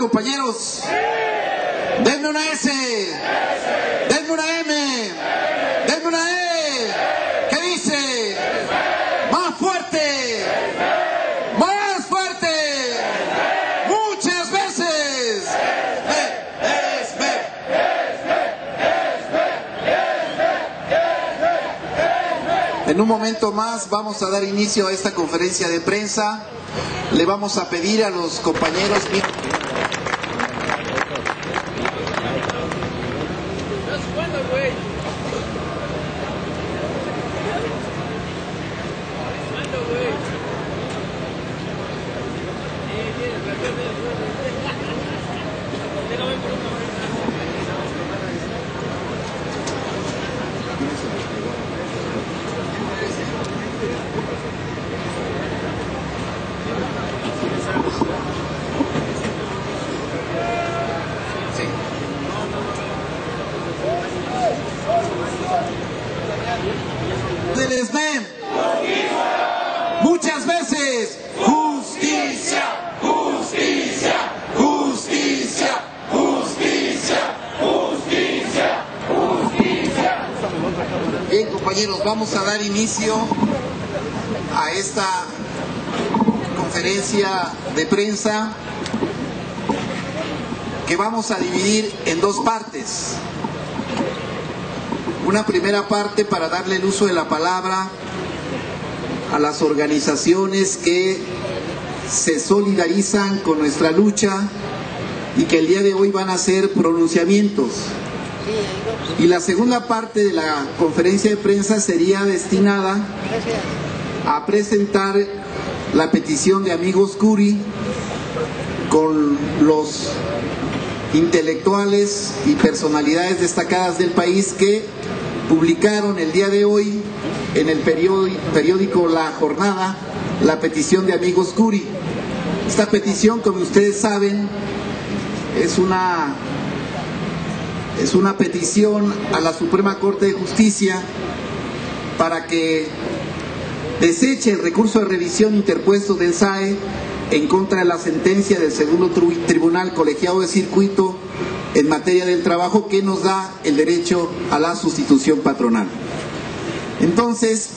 compañeros? Denme una S, denme una M, denme una E. ¿Qué dice? Más fuerte, más fuerte, muchas veces. En un momento más vamos a dar inicio a esta conferencia de prensa. Le vamos a pedir a los compañeros... Muchas veces, justicia, justicia, justicia, justicia, justicia, justicia. Bien, compañeros, vamos a dar inicio a esta conferencia de prensa que vamos a dividir en dos partes. Una primera parte para darle el uso de la palabra a las organizaciones que se solidarizan con nuestra lucha y que el día de hoy van a hacer pronunciamientos. Y la segunda parte de la conferencia de prensa sería destinada a presentar la petición de Amigos Curi con los intelectuales y personalidades destacadas del país que publicaron el día de hoy en el periódico La Jornada la petición de Amigos Curi. Esta petición, como ustedes saben, es una petición a la Suprema Corte de Justicia para que deseche el recurso de revisión interpuesto del SAE en contra de la sentencia del segundo tribunal colegiado de circuito en materia del trabajo que nos da el derecho a la sustitución patronal. Entonces,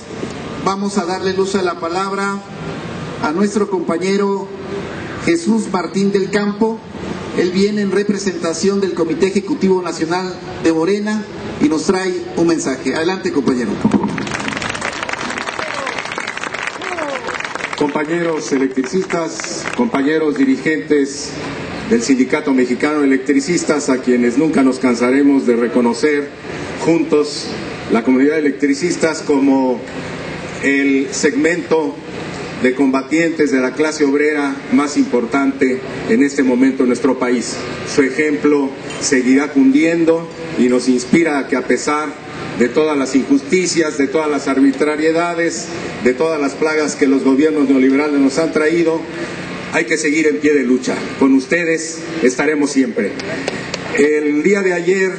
vamos a darle el uso de la palabra a nuestro compañero Jesús Martín del Campo. Él viene en representación del Comité Ejecutivo Nacional de Morena y nos trae un mensaje. Adelante, compañero. Compañeros electricistas, compañeros dirigentes del Sindicato Mexicano de Electricistas, a quienes nunca nos cansaremos de reconocer juntos, la comunidad de electricistas, como el segmento de combatientes de la clase obrera más importante en este momento en nuestro país. Su ejemplo seguirá cundiendo y nos inspira a que, a pesar de todas las injusticias, de todas las arbitrariedades, de todas las plagas que los gobiernos neoliberales nos han traído, hay que seguir en pie de lucha. Con ustedes estaremos siempre. El día de ayer,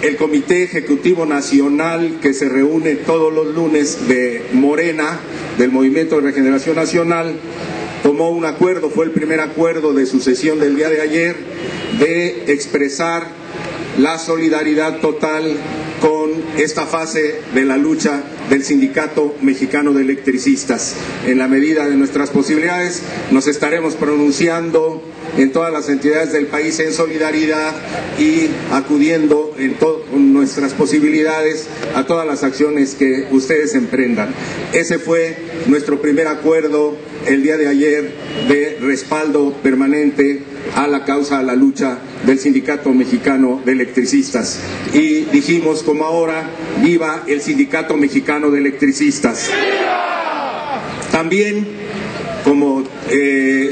el Comité Ejecutivo Nacional, que se reúne todos los lunes de Morena, del Movimiento de Regeneración Nacional, tomó un acuerdo, fue el primer acuerdo de su sesión del día de ayer, de expresar la solidaridad total con esta fase de la lucha del Sindicato Mexicano de Electricistas. En la medida de nuestras posibilidades, nos estaremos pronunciando en todas las entidades del país en solidaridad y acudiendo en nuestras posibilidades a todas las acciones que ustedes emprendan. Ese fue nuestro primer acuerdo el día de ayer de respaldo permanente a la causa, a la lucha del Sindicato Mexicano de Electricistas. Y dijimos, como ahora, viva el Sindicato Mexicano de Electricistas. También, como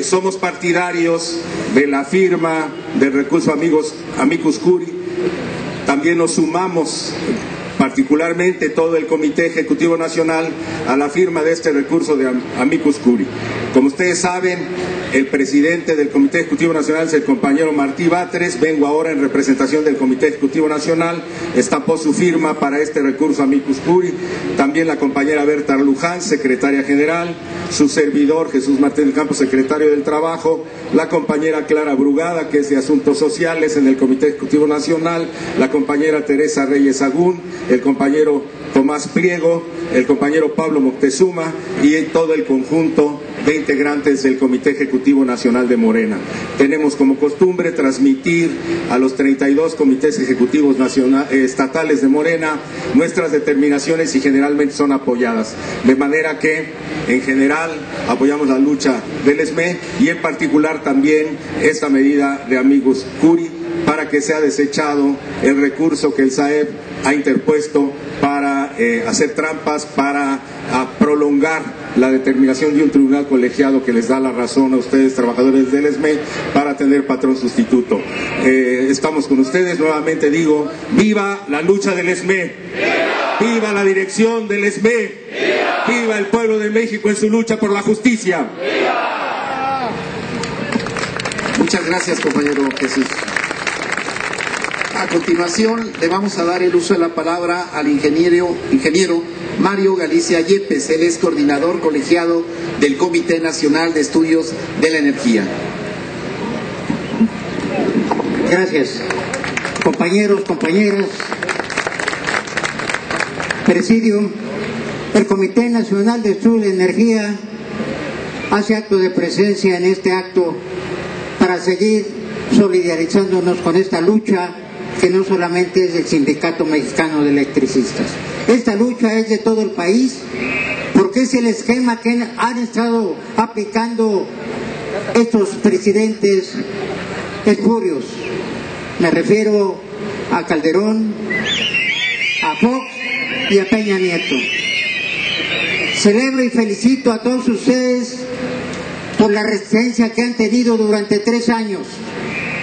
somos partidarios de la firma del recurso Amicus Curi, también nos sumamos, particularmente todo el Comité Ejecutivo Nacional, a la firma de este recurso de Amicus Curi. Como ustedes saben, el presidente del Comité Ejecutivo Nacional es el compañero Martí Báteres. Vengo ahora en representación del Comité Ejecutivo Nacional. Estampó su firma para este recurso amicus curiae. También la compañera Berta Luján, secretaria general. Su servidor Jesús Martín del Campo, secretario del Trabajo. La compañera Clara Brugada, que es de Asuntos Sociales en el Comité Ejecutivo Nacional. La compañera Teresa Reyes Agún. El compañero Tomás Pliego. El compañero Pablo Moctezuma. Y todo el conjunto de integrantes del Comité Ejecutivo Nacional de Morena. Tenemos como costumbre transmitir a los 32 comités ejecutivos estatales de Morena nuestras determinaciones y generalmente son apoyadas. De manera que, en general, apoyamos la lucha del ESME y en particular también esta medida de amicus curiae para que sea desechado el recurso que el SAEP ha interpuesto para hacer trampas, para prolongar la determinación de un tribunal colegiado que les da la razón a ustedes, trabajadores del ESME, para tener patrón sustituto. Estamos con ustedes, nuevamente digo, ¡viva la lucha del ESME! ¡Viva la dirección del ESME! ¡Viva el pueblo de México en su lucha por la justicia! Muchas gracias, compañero Jesús. A continuación, le vamos a dar el uso de la palabra al ingeniero Mario Galicia Yepes. Él es coordinador colegiado del Comité Nacional de Estudios de la Energía. Gracias. Compañeros, compañeras, Presidium, el Comité Nacional de Estudios de Energía hace acto de presencia en este acto para seguir solidarizándonos con esta lucha que no solamente es del Sindicato Mexicano de Electricistas. Esta lucha es de todo el país porque es el esquema que han estado aplicando estos presidentes espurios. Me refiero a Calderón, a Fox y a Peña Nieto. Celebro y felicito a todos ustedes por la resistencia que han tenido durante 3 años.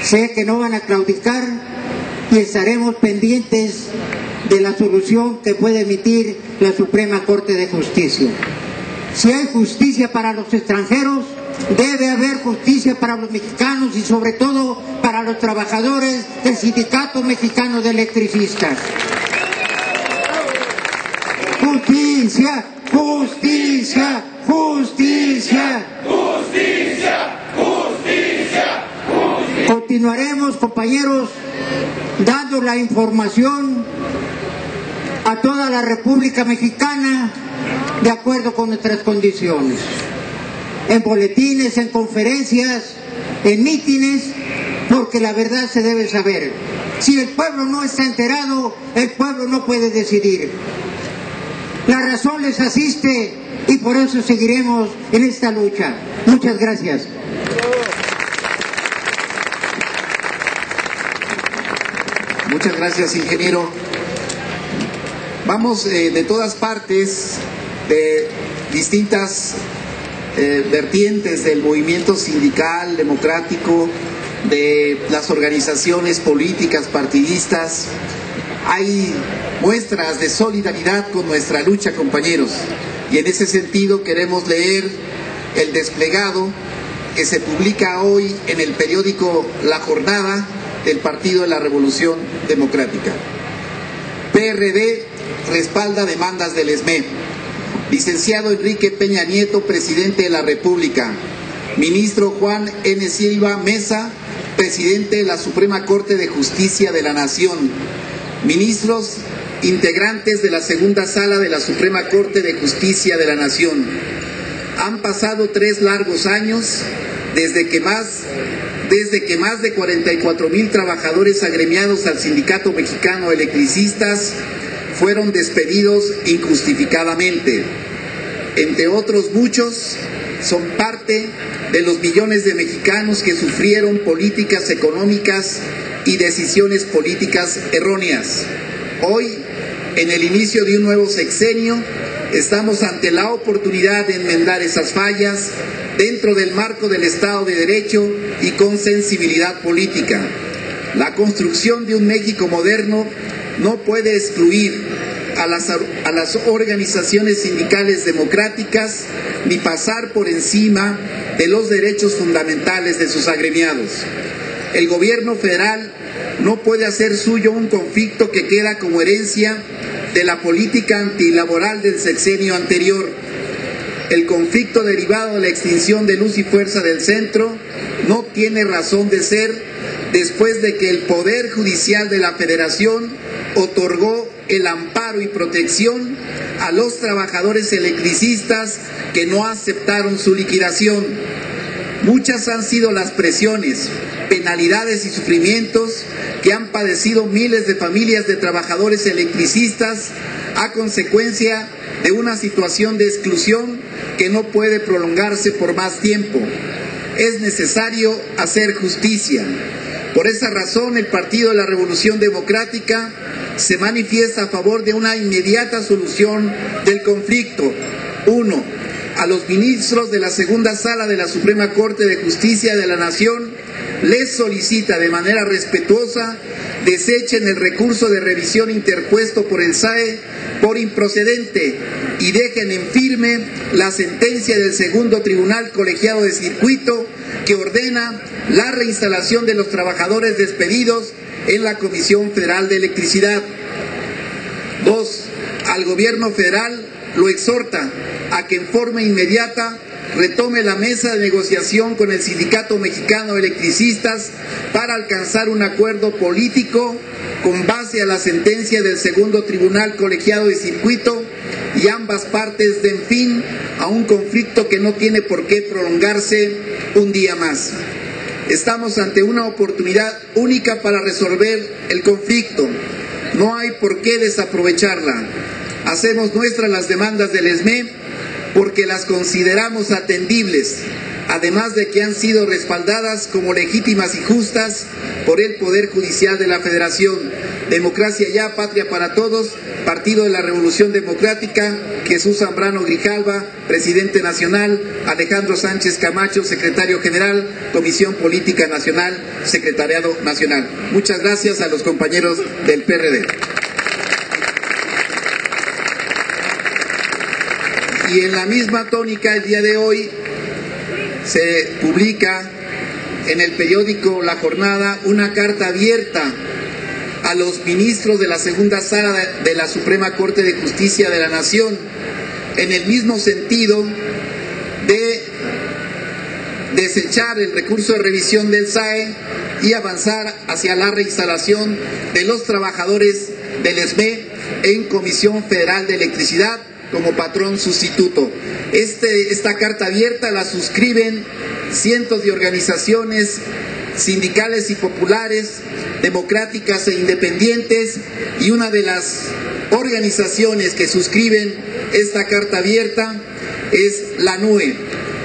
Sé que no van a claudicar y estaremos pendientes de la solución que puede emitir la Suprema Corte de Justicia. Si hay justicia para los extranjeros, debe haber justicia para los mexicanos y sobre todo para los trabajadores del Sindicato Mexicano de Electricistas. Justicia, justicia, justicia. Justicia, justicia, justicia. Continuaremos, compañeros, dando la información a toda la República Mexicana de acuerdo con nuestras condiciones. En boletines, en conferencias, en mítines, porque la verdad se debe saber. Si el pueblo no está enterado, el pueblo no puede decidir. La razón les asiste y por eso seguiremos en esta lucha. Muchas gracias. Muchas gracias, ingeniero. Vamos de todas partes, de distintas vertientes del movimiento sindical, democrático, de las organizaciones políticas, partidistas. Hay muestras de solidaridad con nuestra lucha, compañeros. Y en ese sentido queremos leer el desplegado que se publica hoy en el periódico La Jornada del Partido de la Revolución Democrática. PRD respalda demandas del ESME. Licenciado Enrique Peña Nieto, presidente de la República. Ministro Juan N. Silva Mesa, presidente de la Suprema Corte de Justicia de la Nación. Ministros integrantes de la segunda sala de la Suprema Corte de Justicia de la Nación. Han pasado 3 largos años desde que más de 44,000 trabajadores agremiados al Sindicato Mexicano de Electricistas fueron despedidos injustificadamente. Entre otros muchos, son parte de los millones de mexicanos que sufrieron políticas económicas y decisiones políticas erróneas. Hoy, en el inicio de un nuevo sexenio, estamos ante la oportunidad de enmendar esas fallas dentro del marco del Estado de Derecho y con sensibilidad política. La construcción de un México moderno no puede excluir a las organizaciones sindicales democráticas ni pasar por encima de los derechos fundamentales de sus agremiados. El gobierno federal no puede hacer suyo un conflicto que queda como herencia de la política antilaboral del sexenio anterior. El conflicto derivado de la extinción de Luz y Fuerza del Centro no tiene razón de ser después de que el Poder Judicial de la Federación otorgó el amparo y protección a los trabajadores electricistas que no aceptaron su liquidación. Muchas han sido las presiones, penalidades y sufrimientos que han padecido miles de familias de trabajadores electricistas a consecuencia de una situación de exclusión que no puede prolongarse por más tiempo. Es necesario hacer justicia. Por esa razón, el Partido de la Revolución Democrática se manifiesta a favor de una inmediata solución del conflicto. 1. A los ministros de la Segunda Sala de la Suprema Corte de Justicia de la Nación les solicita de manera respetuosa desechen el recurso de revisión interpuesto por el SAE por improcedente y dejen en firme la sentencia del segundo Tribunal Colegiado de Circuito que ordena la reinstalación de los trabajadores despedidos en la Comisión Federal de Electricidad. 2. Al gobierno federal lo exhorta a que en forma inmediata retome la mesa de negociación con el Sindicato Mexicano de Electricistas para alcanzar un acuerdo político con base a la sentencia del segundo Tribunal Colegiado de Circuito y ambas partes den fin a un conflicto que no tiene por qué prolongarse un día más. Estamos ante una oportunidad única para resolver el conflicto. No hay por qué desaprovecharla. Hacemos nuestras las demandas del ESME porque las consideramos atendibles, además de que han sido respaldadas como legítimas y justas por el Poder Judicial de la Federación. Democracia Ya, Patria para Todos, Partido de la Revolución Democrática, Jesús Zambrano Grijalva, Presidente Nacional, Alejandro Sánchez Camacho, Secretario General, Comisión Política Nacional, Secretariado Nacional. Muchas gracias a los compañeros del PRD. Y en la misma tónica, el día de hoy se publica en el periódico La Jornada una carta abierta a los ministros de la Segunda Sala de la Suprema Corte de Justicia de la Nación, en el mismo sentido de desechar el recurso de revisión del SAE y avanzar hacia la reinstalación de los trabajadores del ESME en Comisión Federal de Electricidad como patrón sustituto. Esta carta abierta la suscriben cientos de organizaciones sindicales y populares, democráticas e independientes, y una de las organizaciones que suscriben esta carta abierta es la NUE.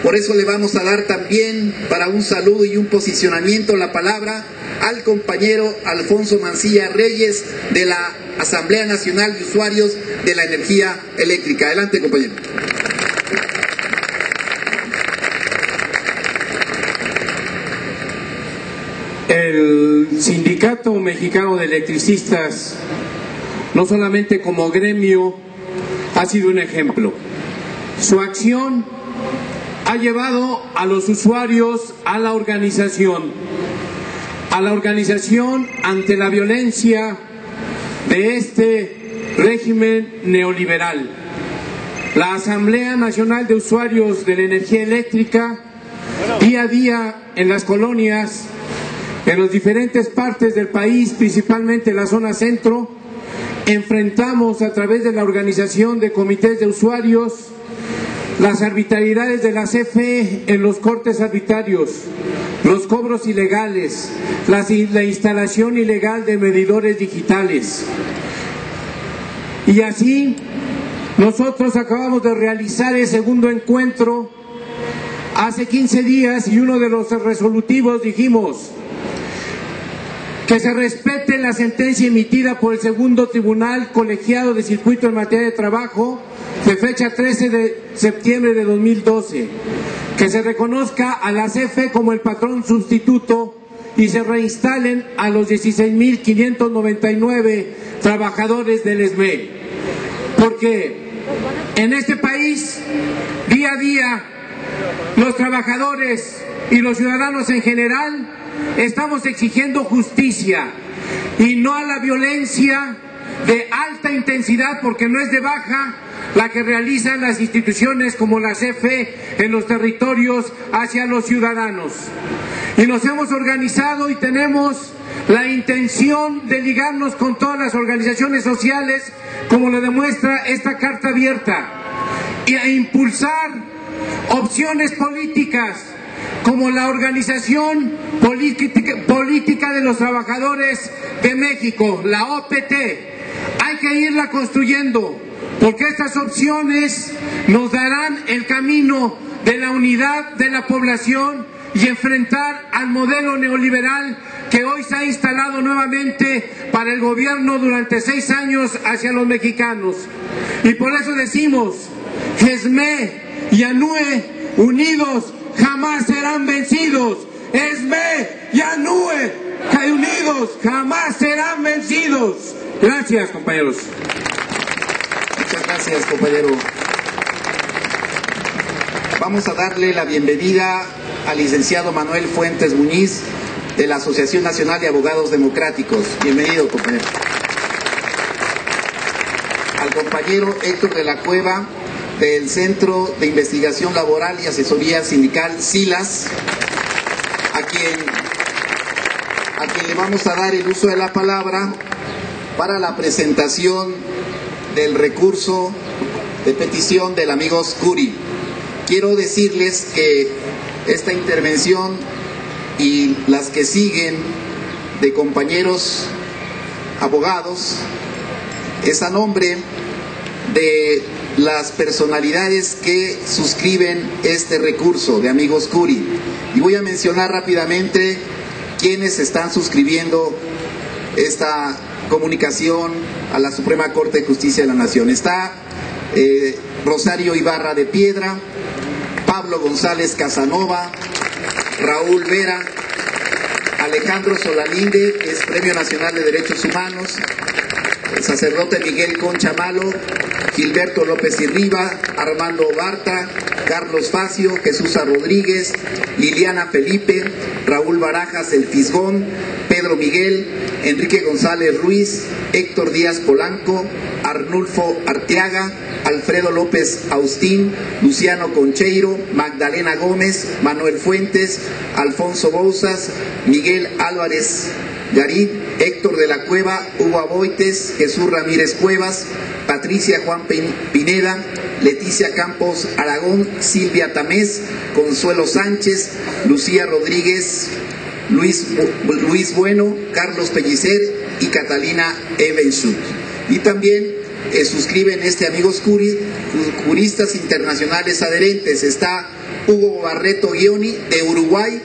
Por eso le vamos a dar también, para un saludo y un posicionamiento, la palabra al compañero Alfonso Mancilla Reyes de la Asamblea Nacional de Usuarios de la Energía Eléctrica. Adelante, compañero. El Sindicato Mexicano de Electricistas, no solamente como gremio, ha sido un ejemplo. Su acción ha llevado a los usuarios a la organización ante la violencia de este régimen neoliberal. La Asamblea Nacional de Usuarios de la Energía Eléctrica, día a día en las colonias, en las diferentes partes del país, principalmente en la zona centro, enfrentamos a través de la organización de comités de usuarios las arbitrariedades de la CFE en los cortes arbitrarios, los cobros ilegales, la instalación ilegal de medidores digitales. Y así, nosotros acabamos de realizar el segundo encuentro hace 15 días y uno de los resolutivos dijimos que se respete la sentencia emitida por el segundo Tribunal Colegiado de Circuito en materia de trabajo de fecha 13 de septiembre de 2012, que se reconozca a la CFE como el patrón sustituto y se reinstalen a los 16.599 trabajadores del ESME. porque en este país, día a día, los trabajadores y los ciudadanos en general estamos exigiendo justicia y no a la violencia de alta intensidad, porque no es de baja, la que realizan las instituciones como la CFE en los territorios hacia los ciudadanos. Y nos hemos organizado y tenemos la intención de ligarnos con todas las organizaciones sociales, como lo demuestra esta carta abierta, e impulsar opciones políticas como la Organización Política de los Trabajadores de México, la OPT. Hay que irla construyendo, porque estas opciones nos darán el camino de la unidad de la población y enfrentar al modelo neoliberal que hoy se ha instalado nuevamente para el gobierno durante 6 años hacia los mexicanos. Y por eso decimos, Esme y Anue, unidos jamás serán vencidos. Esme y Anue, unidos jamás serán vencidos. Gracias, compañeros. Muchas gracias, compañero. Vamos a darle la bienvenida al licenciado Manuel Fuentes Muñiz, de la Asociación Nacional de Abogados Democráticos. Bienvenido, compañero. Al compañero Héctor de la Cueva, del Centro de Investigación Laboral y Asesoría Sindical, SILAS, a quien le vamos a dar el uso de la palabra para la presentación del recurso de petición del amigo Scuri. Quiero decirles que esta intervención y las que siguen de compañeros abogados es a nombre de las personalidades que suscriben este recurso de amigos Scuri. Y voy a mencionar rápidamente quienes están suscribiendo esta comunicación a la Suprema Corte de Justicia de la Nación. Está Rosario Ibarra de Piedra, Pablo González Casanova, Raúl Vera, Alejandro Solalinde, que es Premio Nacional de Derechos Humanos, el sacerdote Miguel Concha Malo, Gilberto López Irriba, Armando Barta, Carlos Facio, Jesús Rodríguez, Liliana Felipe, Raúl Barajas El Fisgón, Pedro Miguel, Enrique González Ruiz, Héctor Díaz Polanco, Arnulfo Arteaga, Alfredo López Austín, Luciano Concheiro, Magdalena Gómez, Manuel Fuentes, Alfonso Bouzas, Miguel Álvarez Garín, Héctor de la Cueva, Hugo Aboites, Jesús Ramírez Cuevas, Patricia Juan Pineda, Leticia Campos Aragón, Silvia Tamés, Consuelo Sánchez, Lucía Rodríguez, Luis Bueno, Carlos Pellicer y Catalina Evenschut. Y también suscriben este amigo Scuri, juristas internacionales adherentes. Está Hugo Barreto Ghioni de Uruguay,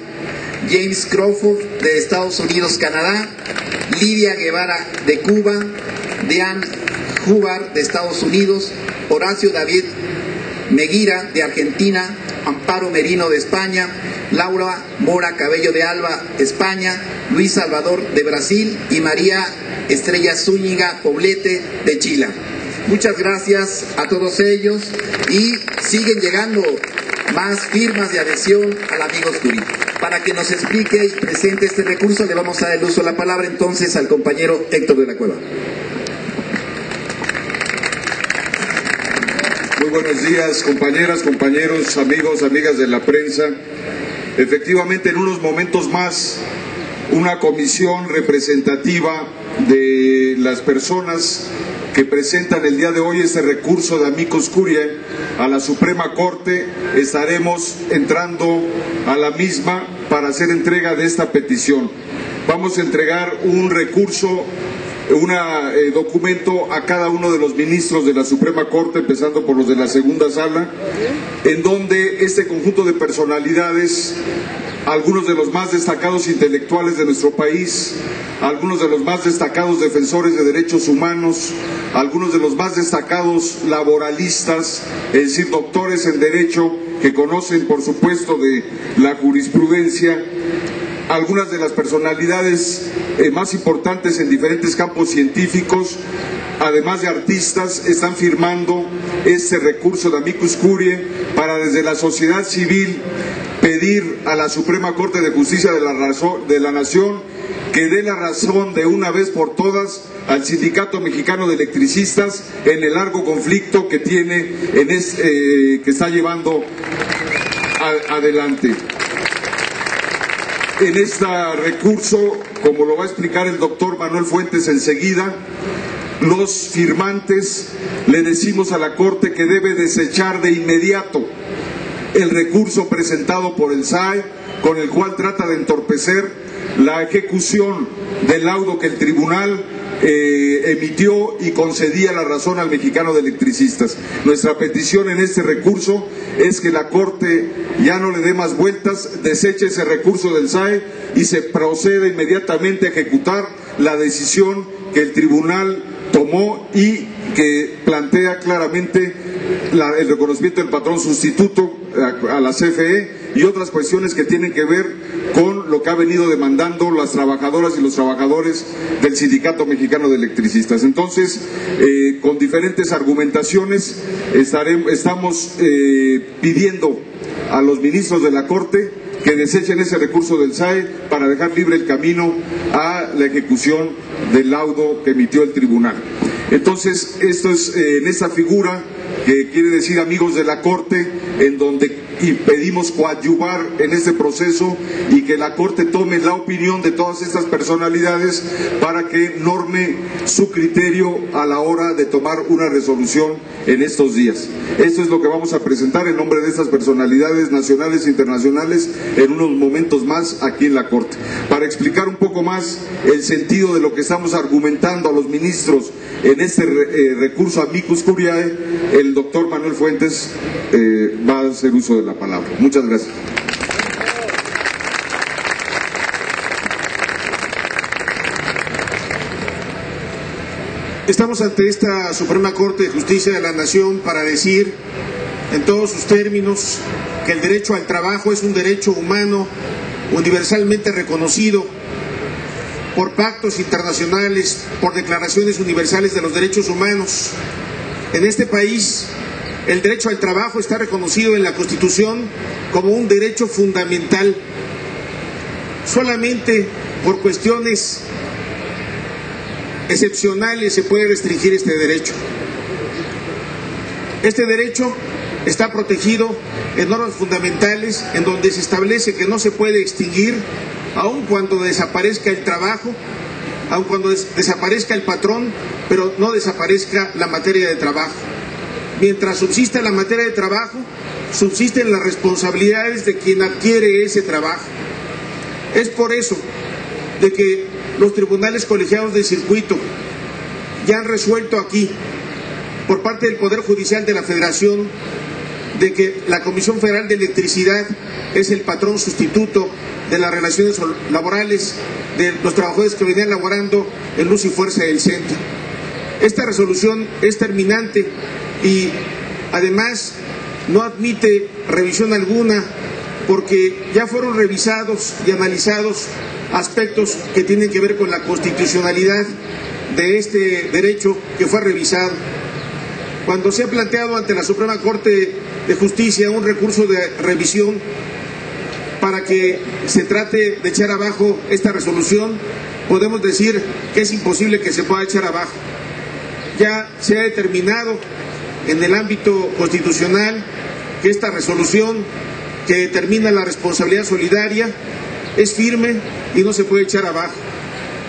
James Crawford de Estados Unidos, Canadá, Lidia Guevara de Cuba, Diane Hubar de Estados Unidos, Horacio David Meguira de Argentina, Amparo Merino de España, Laura Mora Cabello de Alba, España, Luis Salvador de Brasil y María Estrella Zúñiga Poblete de Chile. Muchas gracias a todos ellos y siguen llegando más firmas de adhesión al amigo Scuri. Para que nos explique y presente este recurso, le vamos a dar el uso de la palabra entonces al compañero Héctor de la Cueva. Muy buenos días, compañeras, compañeros, amigos, amigas de la prensa. Efectivamente, en unos momentos más, una comisión representativa de las personas que presentan el día de hoy este recurso de amicus curiae a la Suprema Corte, estaremos entrando a la misma para hacer entrega de esta petición. Vamos a entregar un recurso, un documento a cada uno de los ministros de la Suprema Corte, empezando por los de la segunda sala, en donde este conjunto de personalidades, algunos de los más destacados intelectuales de nuestro país, algunos de los más destacados defensores de derechos humanos, algunos de los más destacados laboralistas, es decir, doctores en derecho que conocen, por supuesto, de la jurisprudencia, algunas de las personalidades más importantes en diferentes campos científicos, además de artistas, están firmando este recurso de amicus curiae para desde la sociedad civil pedir a la Suprema Corte de Justicia de la Nación que dé la razón de una vez por todas al Sindicato Mexicano de Electricistas en el largo conflicto que tiene que está llevando adelante. En este recurso, como lo va a explicar el doctor Manuel Fuentes enseguida, los firmantes le decimos a la Corte que debe desechar de inmediato el recurso presentado por el SAE, con el cual trata de entorpecer la ejecución del laudo que el tribunal emitió y concedía la razón al Mexicano de Electricistas. Nuestra petición en este recurso es que la Corte ya no le dé más vueltas, deseche ese recurso del SAE y se proceda inmediatamente a ejecutar la decisión que el tribunal tomó y que plantea claramente el reconocimiento del patrón sustituto a la CFE y otras cuestiones que tienen que ver con lo que ha venido demandando las trabajadoras y los trabajadores del Sindicato Mexicano de Electricistas. Entonces, con diferentes argumentaciones, estamos pidiendo a los ministros de la Corte que desechen ese recurso del SAE para dejar libre el camino a la ejecución del laudo que emitió el tribunal. Entonces, esto es en esta figura que quiere decir amigos de la Corte, en donde pedimos coadyuvar en este proceso y que la Corte tome la opinión de todas estas personalidades para que norme su criterio a la hora de tomar una resolución en estos días. Esto es lo que vamos a presentar en nombre de estas personalidades nacionales e internacionales en unos momentos más aquí en la Corte. Para explicar un poco más el sentido de lo que estamos argumentando a los ministros en este recurso amicus curiae, el doctor Manuel Fuentes va a hacer uso de la palabra. Muchas gracias. Estamos ante esta Suprema Corte de Justicia de la Nación para decir, en todos sus términos, que el derecho al trabajo es un derecho humano universalmente reconocido por pactos internacionales, por declaraciones universales de los derechos humanos. En este país, el derecho al trabajo está reconocido en la Constitución como un derecho fundamental. Solamente por cuestiones excepcionales se puede restringir este derecho. Este derecho está protegido en normas fundamentales en donde se establece que no se puede extinguir aun cuando desaparezca el trabajo, aun cuando desaparezca el patrón, pero no desaparezca la materia de trabajo. Mientras subsista la materia de trabajo, subsisten las responsabilidades de quien adquiere ese trabajo. Es por eso de que los tribunales colegiados del circuito ya han resuelto aquí, por parte del Poder Judicial de la Federación, de que la Comisión Federal de Electricidad es el patrón sustituto de las relaciones laborales de los trabajadores que venían laborando en luz y fuerza del centro. Esta resolución es terminante y además no admite revisión alguna porque ya fueron revisados y analizados aspectos que tienen que ver con la constitucionalidad de este derecho que fue revisado. Cuando se ha planteado ante la Suprema Corte de Justicia un recurso de revisión para que se trate de echar abajo esta resolución, podemos decir que es imposible que se pueda echar abajo. Ya se ha determinado en el ámbito constitucional que esta resolución que determina la responsabilidad solidaria es firme y no se puede echar abajo.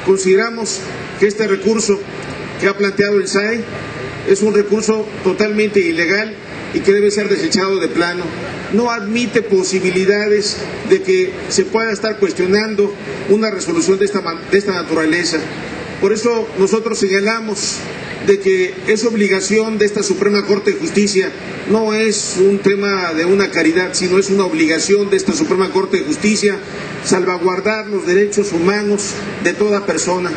Consideramos que este recurso que ha planteado el SAE es un recurso totalmente ilegal y que debe ser desechado de plano. No admite posibilidades de que se pueda estar cuestionando una resolución de esta naturaleza. Por eso nosotros señalamos de que es obligación de esta Suprema Corte de Justicia, no es un tema de una caridad, sino es una obligación de esta Suprema Corte de Justicia salvaguardar los derechos humanos de toda persona.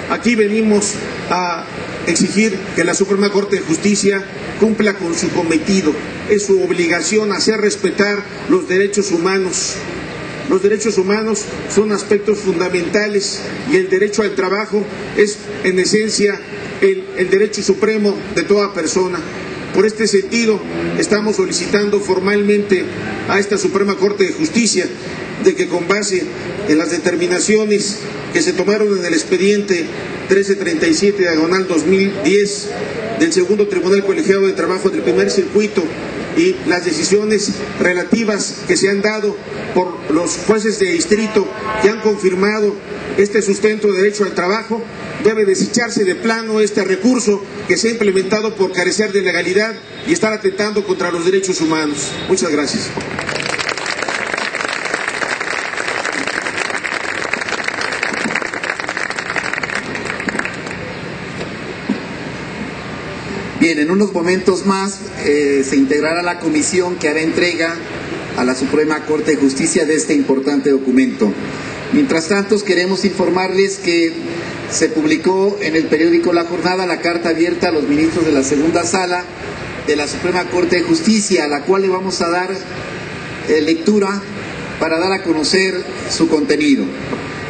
Aquí venimos a exigir que la Suprema Corte de Justicia cumpla con su cometido. Es su obligación hacer respetar los derechos humanos. Los derechos humanos son aspectos fundamentales y el derecho al trabajo es, en esencia, el derecho supremo de toda persona. Por este sentido, estamos solicitando formalmente a esta Suprema Corte de Justicia de que, con base en las determinaciones que se tomaron en el expediente 1337/2010 del Segundo Tribunal Colegiado de Trabajo del Primer Circuito y las decisiones relativas que se han dado por los jueces de distrito que han confirmado este sustento de derecho al trabajo, debe desecharse de plano este recurso que se ha implementado por carecer de legalidad y estar atentando contra los derechos humanos. Muchas gracias. Bien, en unos momentos más se integrará la comisión que hará entrega a la Suprema Corte de Justicia de este importante documento. Mientras tanto, queremos informarles que se publicó en el periódico La Jornada la carta abierta a los ministros de la Segunda Sala de la Suprema Corte de Justicia, a la cual le vamos a dar lectura para dar a conocer su contenido.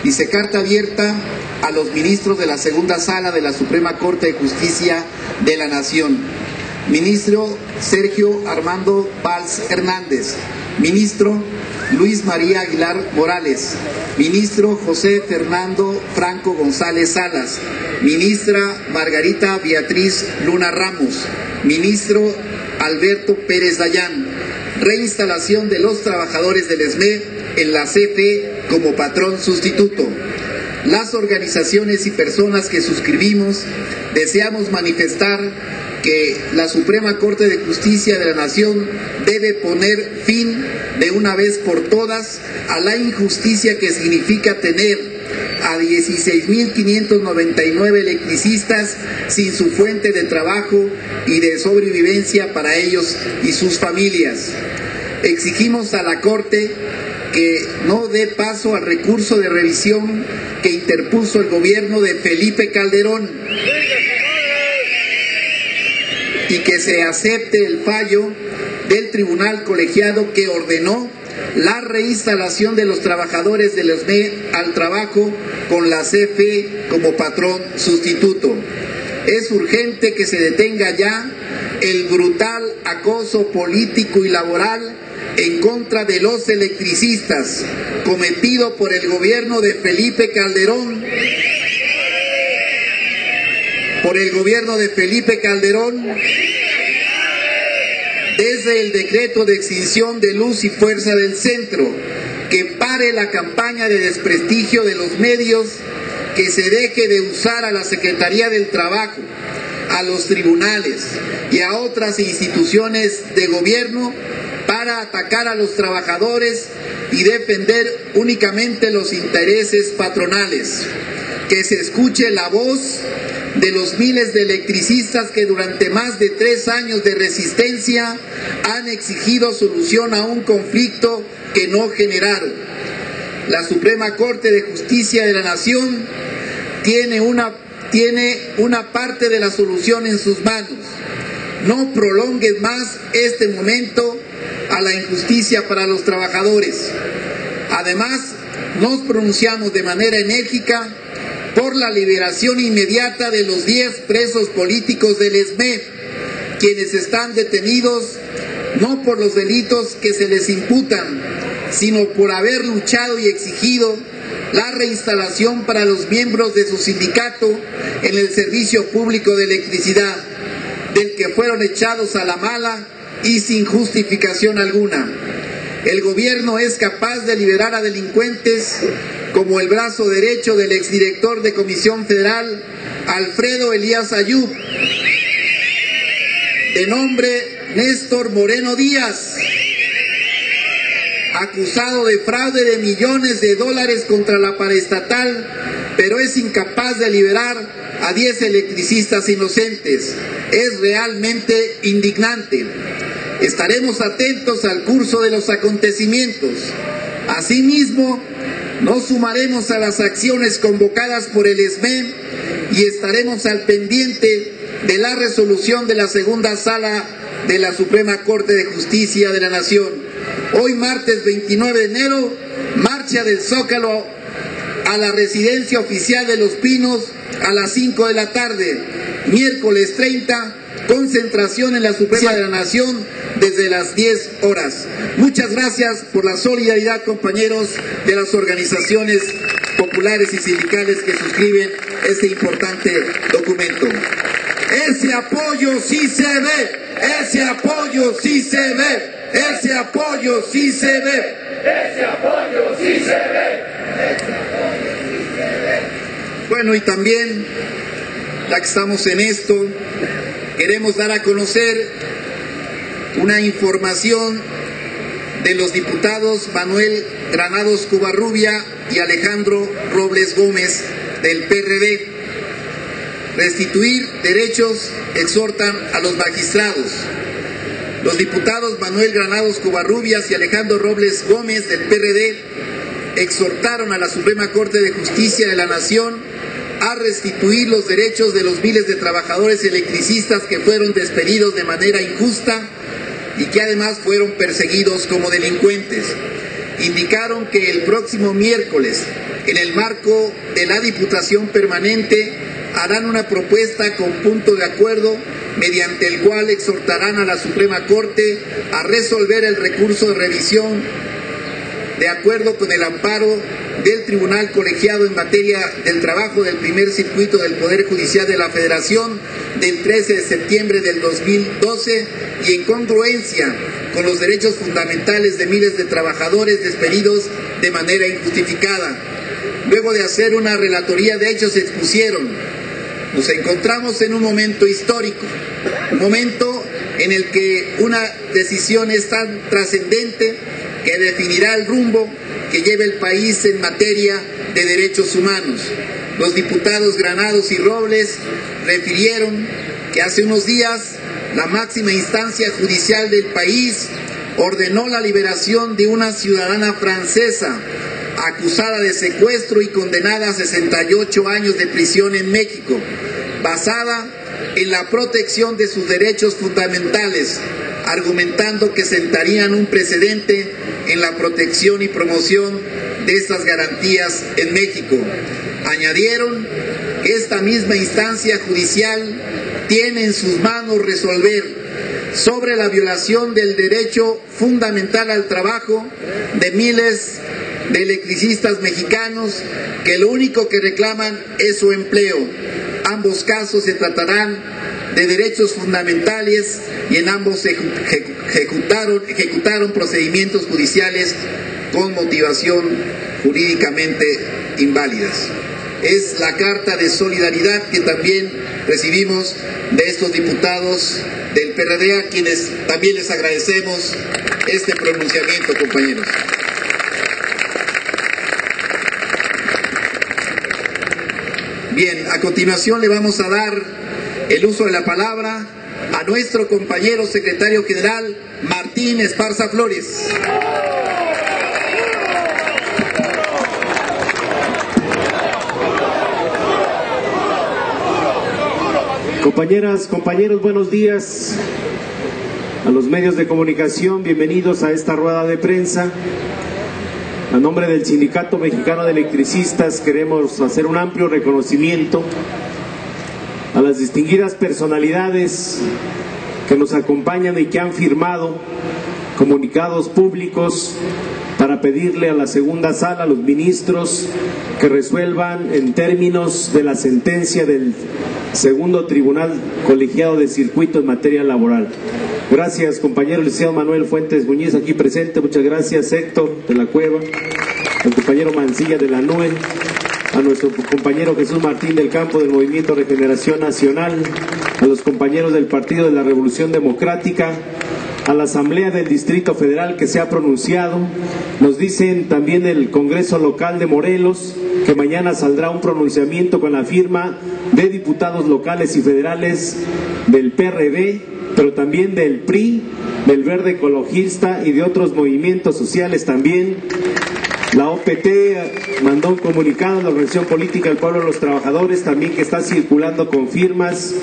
Dice: carta abierta a los ministros de la Segunda Sala de la Suprema Corte de Justicia de la Nación. Ministro Sergio Armando Valls Hernández. Ministro Luis María Aguilar Morales. Ministro José Fernando Franco González Salas. Ministra Margarita Beatriz Luna Ramos. Ministro Alberto Pérez Dayán. Reinstalación de los trabajadores del ESME en la CFE como patrón sustituto. Las organizaciones y personas que suscribimos deseamos manifestar que la Suprema Corte de Justicia de la Nación debe poner fin de una vez por todas a la injusticia que significa tener a 16.599 electricistas sin su fuente de trabajo y de sobrevivencia para ellos y sus familias. Exigimos a la Corte que no dé paso al recurso de revisión que interpuso el gobierno de Felipe Calderón y que se acepte el fallo del tribunal colegiado que ordenó la reinstalación de los trabajadores del ESME al trabajo con la CFE como patrón sustituto. Es urgente que se detenga ya el brutal acoso político y laboral en contra de los electricistas cometido por el gobierno de Felipe Calderón, desde el decreto de extinción de Luz y Fuerza del Centro, que pare la campaña de desprestigio de los medios, que se deje de usar a la Secretaría del Trabajo, a los tribunales y a otras instituciones de gobierno para atacar a los trabajadores y defender únicamente los intereses patronales. Que se escuche la voz de los miles de electricistas que durante más de 3 años de resistencia han exigido solución a un conflicto que no generaron. La Suprema Corte de Justicia de la Nación tiene una parte de la solución en sus manos. No prolonguen más este momento a la injusticia para los trabajadores. Además, nos pronunciamos de manera enérgica por la liberación inmediata de los 10 presos políticos del ESME, quienes están detenidos no por los delitos que se les imputan, sino por haber luchado y exigido la reinstalación para los miembros de su sindicato en el servicio público de electricidad, del que fueron echados a la mala y sin justificación alguna. El gobierno es capaz de liberar a delincuentes como el brazo derecho del exdirector de Comisión Federal, Alfredo Elías Ayub, de nombre Néstor Moreno Díaz, acusado de fraude de millones de dólares contra la paraestatal, pero es incapaz de liberar a 10 electricistas inocentes. Es realmente indignante. Estaremos atentos al curso de los acontecimientos. Asimismo, nos sumaremos a las acciones convocadas por el ESME y estaremos al pendiente de la resolución de la Segunda Sala de la Suprema Corte de Justicia de la Nación. Hoy, martes 29 de enero, marcha del Zócalo a la residencia oficial de Los Pinos a las 5 de la tarde. Miércoles 30, concentración en la Suprema de la Nación desde las 10 horas. Muchas gracias por la solidaridad, compañeros de las organizaciones populares y sindicales que suscriben este importante documento. Ese apoyo sí se ve, ese apoyo sí se ve, ese apoyo sí se ve. Ese apoyo sí se ve. Bueno, y también, ya que estamos en esto, queremos dar a conocer una información de los diputados Manuel Granados Covarrubia y Alejandro Robles Gómez del PRD. Restituir derechos exhortan a los magistrados. Los diputados Manuel Granados Covarrubias y Alejandro Robles Gómez del PRD exhortaron a la Suprema Corte de Justicia de la Nación a restituir los derechos de los miles de trabajadores electricistas que fueron despedidos de manera injusta y que además fueron perseguidos como delincuentes. Indicaron que el próximo miércoles, en el marco de la Diputación Permanente, harán una propuesta con punto de acuerdo mediante el cual exhortarán a la Suprema Corte a resolver el recurso de revisión de acuerdo con el amparo del Tribunal Colegiado en materia del trabajo del primer circuito del Poder Judicial de la Federación del 13 de septiembre del 2012 y en congruencia con los derechos fundamentales de miles de trabajadores despedidos de manera injustificada. Luego de hacer una relatoría de hechos expusieron: nos encontramos en un momento histórico, un momento en el que una decisión es tan trascendente que definirá el rumbo que lleve el país en materia de derechos humanos. Los diputados Granados y Robles refirieron que hace unos días la máxima instancia judicial del país ordenó la liberación de una ciudadana francesa acusada de secuestro y condenada a 68 años de prisión en México, basada en la protección de sus derechos fundamentales, argumentando que sentarían un precedente en la protección y promoción de estas garantías en México. Añadieron que esta misma instancia judicial tiene en sus manos resolver sobre la violación del derecho fundamental al trabajo de miles de electricistas mexicanos que lo único que reclaman es su empleo. Ambos casos se tratarán de derechos fundamentales y en ambos se ejecutaron procedimientos judiciales con motivación jurídicamente inválidas. Es la carta de solidaridad que también recibimos de estos diputados del PRD, a quienes también les agradecemos este pronunciamiento, compañeros. Bien, a continuación le vamos a dar el uso de la palabra a nuestro compañero secretario general Martín Esparza Flores. Compañeras, compañeros, buenos días. A los medios de comunicación, bienvenidos a esta rueda de prensa. A nombre del Sindicato Mexicano de Electricistas queremos hacer un amplio reconocimiento a las distinguidas personalidades que nos acompañan y que han firmado comunicados públicos para pedirle a la segunda sala, a los ministros, que resuelvan en términos de la sentencia del segundo Tribunal Colegiado de Circuito en materia laboral. Gracias, compañero licenciado Manuel Fuentes Muñiz, aquí presente. Muchas gracias, Héctor de la Cueva, al compañero Mancilla de la NUE, a nuestro compañero Jesús Martín del Campo del Movimiento Regeneración Nacional, a los compañeros del Partido de la Revolución Democrática, a la Asamblea del Distrito Federal que se ha pronunciado. Nos dicen también el Congreso Local de Morelos que mañana saldrá un pronunciamiento con la firma de diputados locales y federales del PRD, pero también del PRI, del Verde Ecologista y de otros movimientos sociales también. La OPT mandó un comunicado a la Organización Política del Pueblo de los Trabajadores, también que está circulando con firmas.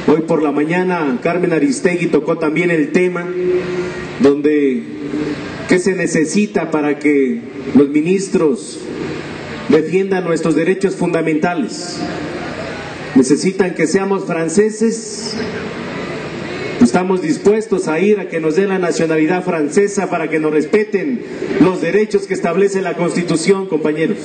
Hoy por la mañana Carmen Aristegui tocó también el tema, donde qué se necesita para que los ministros defiendan nuestros derechos fundamentales. necesitan que seamos franceses. Estamos dispuestos a ir a que nos den la nacionalidad francesa para que nos respeten los derechos que establece la Constitución, compañeros.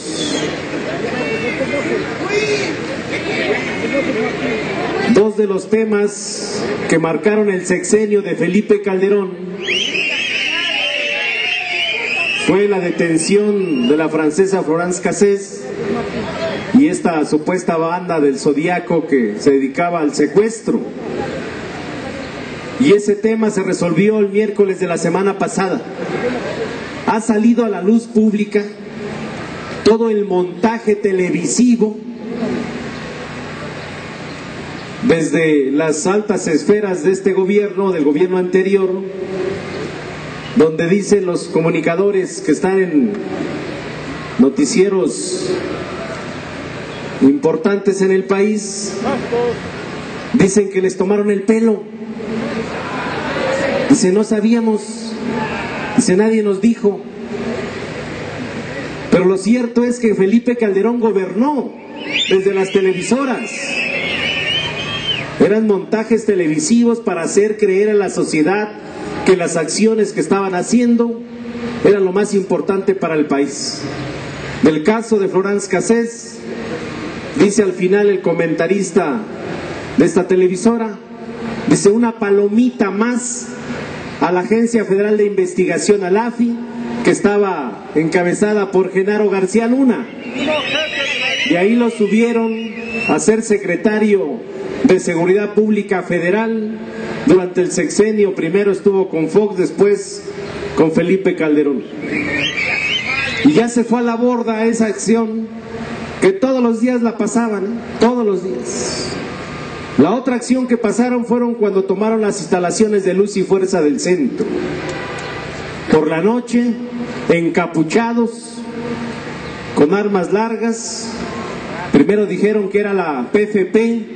Dos de los temas que marcaron el sexenio de Felipe Calderón fue la detención de la francesa Florence Cassés y esta supuesta banda del Zodíaco que se dedicaba al secuestro. Y ese tema se resolvió el miércoles de la semana pasada. Ha salido a la luz pública todo el montaje televisivo desde las altas esferas de este gobierno, del gobierno anterior, donde dicen los comunicadores que están en noticieros importantes en el país, dicen que les tomaron el pelo. Dice, no sabíamos, dice, nadie nos dijo. Pero lo cierto es que Felipe Calderón gobernó desde las televisoras. Eran montajes televisivos para hacer creer a la sociedad que las acciones que estaban haciendo eran lo más importante para el país. Del caso de Florence Cassés, dice al final el comentarista de esta televisora, dice, una palomita más a la Agencia Federal de Investigación, a la AFI, que estaba encabezada por Genaro García Luna. Y ahí lo subieron a ser secretario de Seguridad Pública Federal durante el sexenio. Primero estuvo con Fox, después con Felipe Calderón. Y ya se fue a la borda esa acción que todos los días la pasaban, todos los días. La otra acción que pasaron fueron cuando tomaron las instalaciones de Luz y Fuerza del centro. Por la noche, encapuchados, con armas largas. Primero dijeron que era la PFP.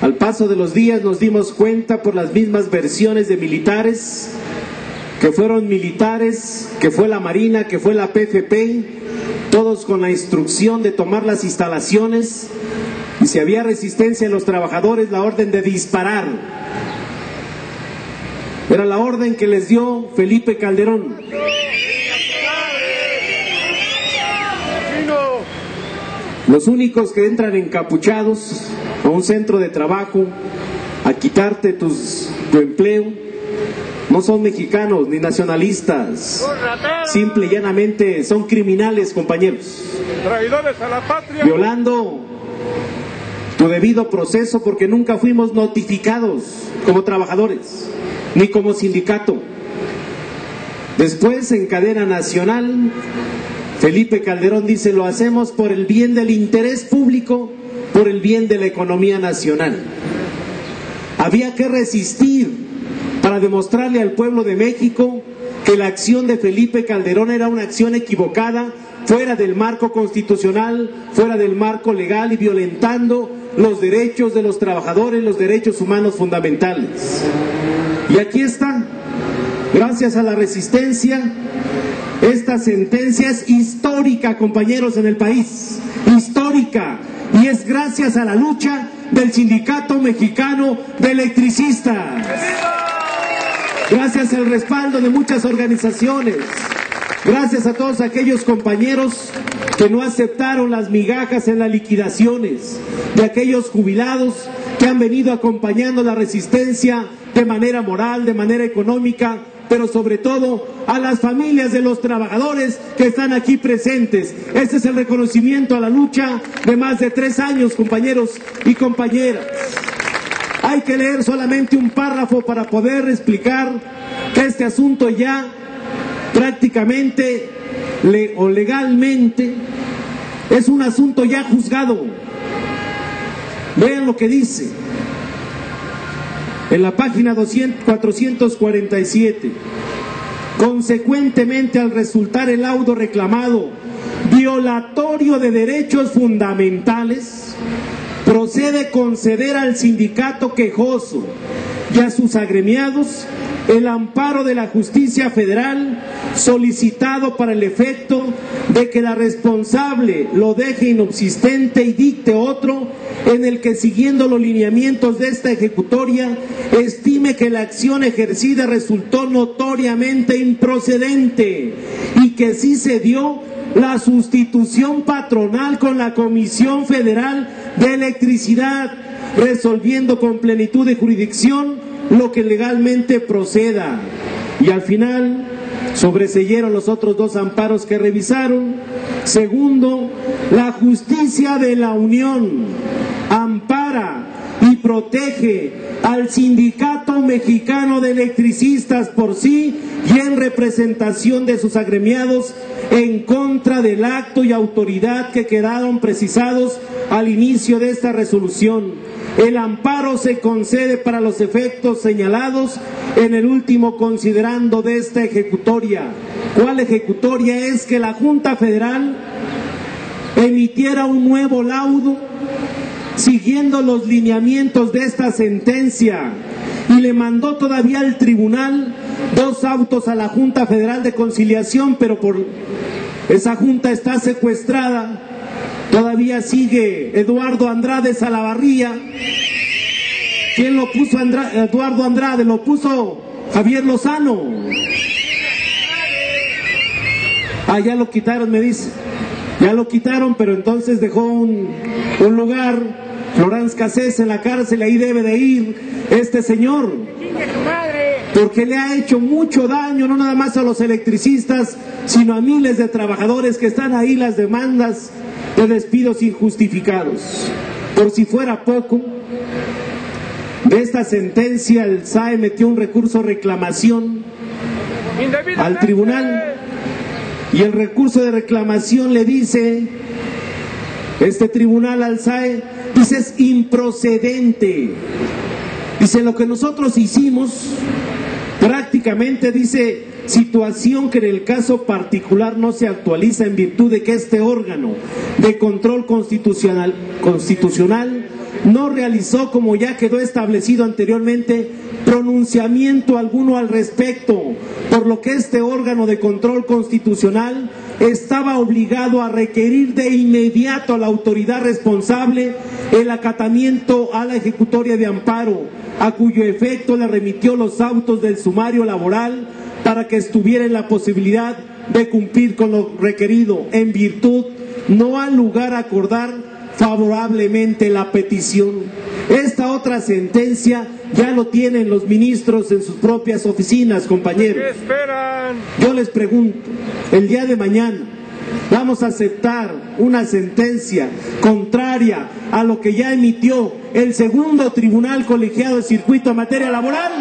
Al paso de los días nos dimos cuenta por las mismas versiones de militares, que fueron militares, que fue la Marina, que fue la PFP, todos con la instrucción de tomar las instalaciones. Y si había resistencia en los trabajadores, la orden de disparar. Era la orden que les dio Felipe Calderón. Los únicos que entran encapuchados a un centro de trabajo a quitarte tu empleo no son mexicanos ni nacionalistas. Simple y llanamente son criminales, compañeros. Traidores a la patria. Violando tu debido proceso porque nunca fuimos notificados como trabajadores ni como sindicato. Después, en cadena nacional, Felipe Calderón dice, lo hacemos por el bien del interés público, por el bien de la economía nacional. Había que resistir para demostrarle al pueblo de México que la acción de Felipe Calderón era una acción equivocada, fuera del marco constitucional, fuera del marco legal y violentando los derechos de los trabajadores, los derechos humanos fundamentales. Y aquí está, gracias a la resistencia, esta sentencia es histórica, compañeros, en el país, histórica, y es gracias a la lucha del Sindicato Mexicano de Electricistas, gracias al respaldo de muchas organizaciones, gracias a todos aquellos compañeros que no aceptaron las migajas en las liquidaciones, de aquellos jubilados que han venido acompañando la resistencia de manera moral, de manera económica, pero sobre todo a las familias de los trabajadores que están aquí presentes. Este es el reconocimiento a la lucha de más de 3 años, compañeros y compañeras. Hay que leer solamente un párrafo para poder explicar que este asunto ya prácticamente o legalmente es un asunto ya juzgado. Vean lo que dice en la página 447. Consecuentemente, al resultar el laudo reclamado violatorio de derechos fundamentales, procede conceder al sindicato quejoso y a sus agremiados el amparo de la justicia federal solicitado para el efecto de que la responsable lo deje inobsistente y dicte otro en el que, siguiendo los lineamientos de esta ejecutoria, estime que la acción ejercida resultó notoriamente improcedente y que sí se dio la sustitución patronal con la Comisión Federal de Electricidad, resolviendo con plenitud de jurisdicción lo que legalmente proceda. Y al final sobreseyeron los otros dos amparos que revisaron. Segundo, la justicia de la Unión ampara y protege al Sindicato Mexicano de Electricistas por sí y en representación de sus agremiados en contra del acto y autoridad que quedaron precisados al inicio de esta resolución. El amparo se concede para los efectos señalados en el último considerando de esta ejecutoria. ¿Cuál ejecutoria? Es que la Junta Federal emitiera un nuevo laudo siguiendo los lineamientos de esta sentencia y le mandó todavía al tribunal 2 autos a la Junta Federal de Conciliación, pero por esa junta está secuestrada. Todavía sigue Eduardo Andrade Salavarría. ¿Quién lo puso Eduardo Andrade? Lo puso Javier Lozano. Ya lo quitaron, me dice. Ya lo quitaron, pero entonces dejó un lugar, Florence Cassés, en la cárcel. Ahí debe de ir este señor, porque le ha hecho mucho daño, no nada más a los electricistas, sino a miles de trabajadores que están ahí, las demandas de despidos injustificados. Por si fuera poco, de esta sentencia el SAE metió un recurso de reclamación al tribunal, y el recurso de reclamación le dice, este tribunal al SAE, dice es improcedente. Dice, lo que nosotros hicimos prácticamente, dice, situación que en el caso particular no se actualiza en virtud de que este órgano de control constitucional no realizó, como ya quedó establecido anteriormente, pronunciamiento alguno al respecto, por lo que este órgano de control constitucional estaba obligado a requerir de inmediato a la autoridad responsable el acatamiento a la ejecutoria de amparo, a cuyo efecto le remitió los autos del sumario laboral para que estuviera en la posibilidad de cumplir con lo requerido. En virtud, no ha lugar a acordar favorablemente la petición. Esta otra sentencia ya lo tienen los ministros en sus propias oficinas, compañeros. ¿Qué esperan? Yo les pregunto, el día de mañana, ¿vamos a aceptar una sentencia contraria a lo que ya emitió el segundo tribunal colegiado de circuito en materia laboral?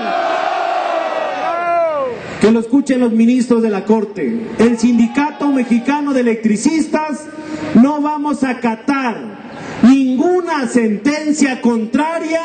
Que lo escuchen los ministros de la Corte. El Sindicato Mexicano de Electricistas no vamos a acatar ninguna sentencia contraria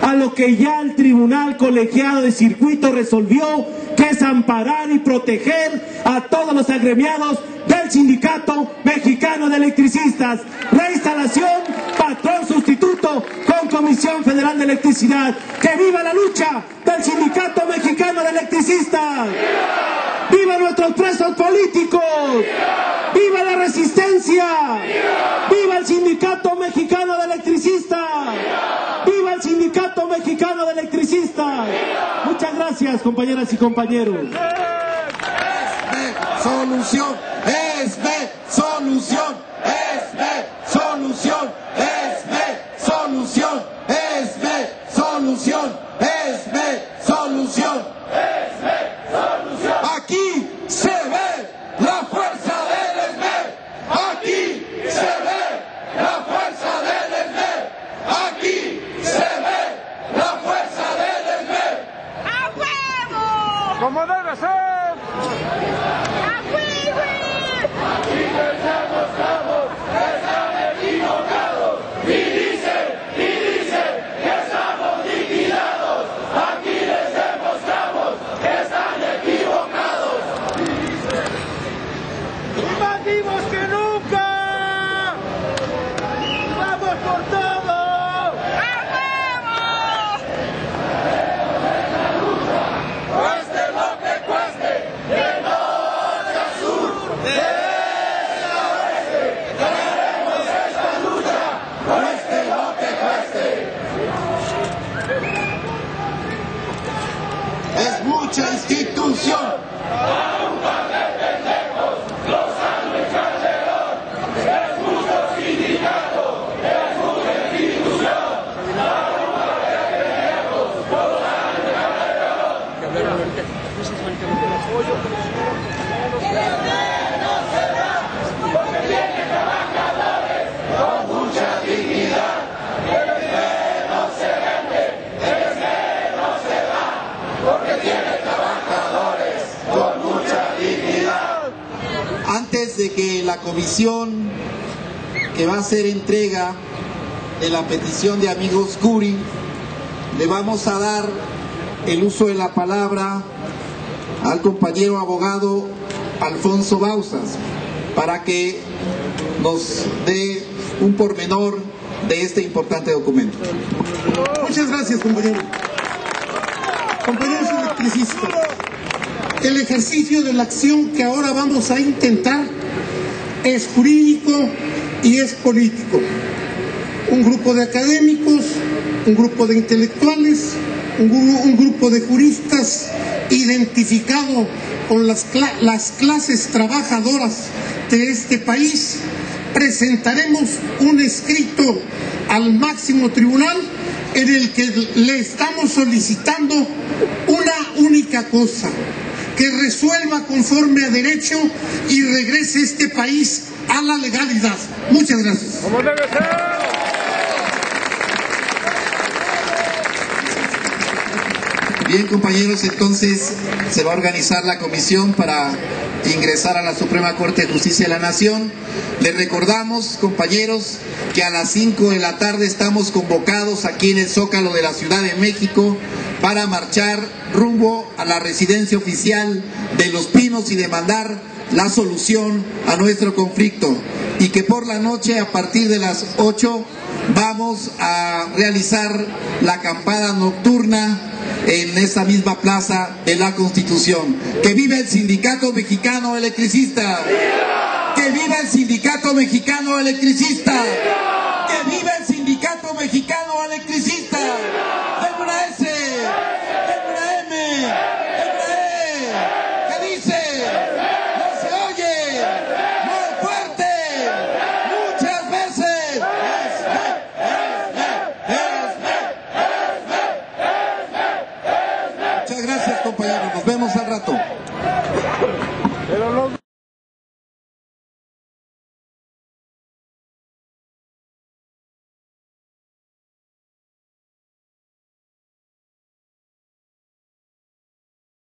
a lo que ya el Tribunal Colegiado de Circuito resolvió, que es amparar y proteger a todos los agremiados del Sindicato Mexicano de Electricistas. Reinstalación, patrón sustituto con Comisión Federal de Electricidad. ¡Que viva la lucha del Sindicato Mexicano de Electricistas! ¡Viva nuestros presos políticos! ¡Viva la resistencia! ¡Viva el Sindicato Mexicano de Electricistas! ¡Viva el Sindicato Mexicano de Electricistas! Muchas gracias, compañeras y compañeros. Solución, solución, solución, solución, solución, solución. Aquí se ve la fuerza del ESMED. Aquí se ve la fuerza del ESMED. Aquí se ve la fuerza del ESMED. ¡A huevo! ¡Como debe ser! ¡A huevo! Aquí pensamos la comisión que va a hacer entrega de la petición de amigos Curi, le vamos a dar el uso de la palabra al compañero abogado Alfonso Bauzas para que nos dé un pormenor de este importante documento. Muchas gracias, compañero. Compañeros electricistas, el ejercicio de la acción que ahora vamos a intentar es jurídico y es político. Un grupo de académicos, un grupo de intelectuales, un grupo de juristas identificado con las clases trabajadoras de este país, presentaremos un escrito al máximo tribunal en el que le estamos solicitando una única cosa: que resuelva conforme a derecho y regrese este país a la legalidad. Muchas gracias. ¡Como debe ser! Bien, compañeros, entonces se va a organizar la comisión para ingresar a la Suprema Corte de Justicia de la Nación. Les recordamos, compañeros, que a las 5 de la tarde estamos convocados aquí en el Zócalo de la Ciudad de México para marchar rumbo a la residencia oficial de Los Pinos y demandar la solución a nuestro conflicto. Y que por la noche, a partir de las 8, vamos a realizar la acampada nocturna en esa misma plaza de la Constitución. ¡Que viva el Sindicato Mexicano Electricista! ¡Viva! ¡Que viva el Sindicato Mexicano Electricista! ¡Viva! ¡Que viva el Sindicato Mexicano Electricista! ¡Denme una S! ¡Denme una M! ¡Denme una E! ¿Qué dice? ¡No se oye! ¡Muy fuerte! ¡Muchas veces! Muchas gracias, compañeros. Nos vemos al rato. Pero los